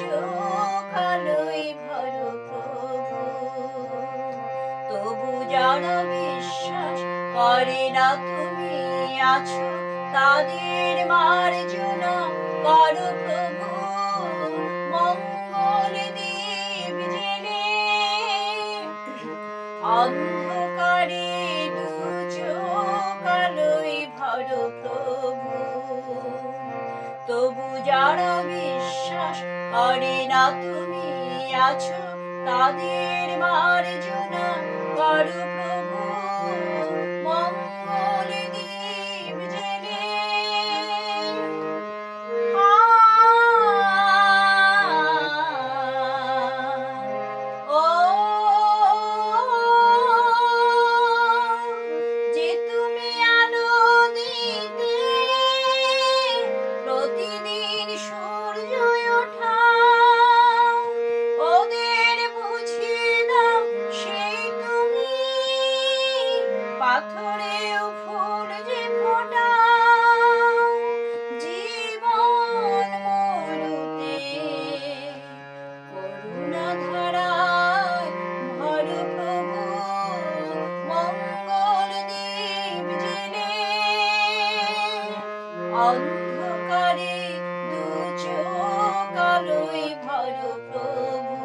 চোখ আলোয় ভরো প্রভু। তবু যারা বিশ্বাস করে না তুমি আছো, তাদের মার্জনা করো প্রভু। মঙ্গল দ্বীপ জেলে অন্ধকারে দু চোখ আলোয় ভরো প্রভু। তবু যারা বিশ্বাস করে না তুমি আছো, তাদের মার্জনা করো প্রভু। মঙ্গল দ্বীপ জেলে ও যে তুমি আলো দিতে প্রতিদিন সূর্য ওঠা, ওদের বুঝিয়ে দাও সেই তুমি পাথরেও ফুল যে ফোটাও। জীবন মরুতে করুণা ধারায় ভরো প্রভু। মঙ্গল দ্বীপ জেলে অন্ধকারে দু চোখ আলোয় ভরো প্রভু।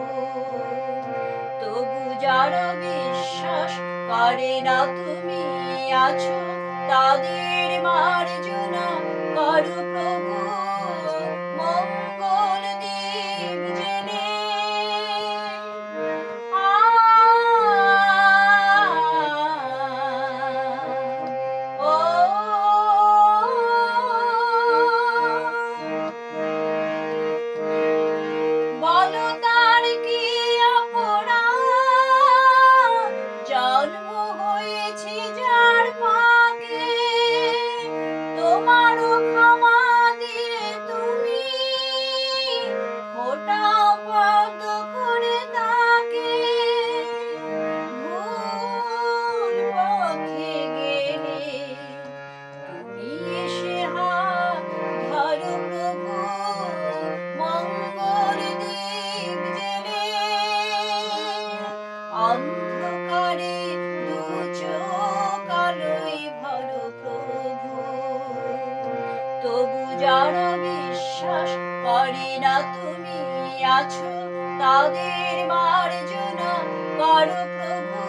তবু যারা বিশ্বাস করে না তুমি আছো, তাদের মার্জনা করো প্রভু। মঙ্গল দ্বীপ জেলে বলো তার কি অপরাধ, জন্ম হয়েছে যার পাকে, তোমারও ক্ষমা দিয়ে তুমি ফোটাও পদ্ম করে তাকে। ভুল পথে গেলে তুমি এসে হাত ধরো প্রভু। মঙ্গল দ্বীপ জেলে অন্ধকারে দু চোখ আলোয় ভরো প্রভু। তবু যারা বিশ্বাস করে না তুমি আছো, তাদের মার্জনা করো প্রভু।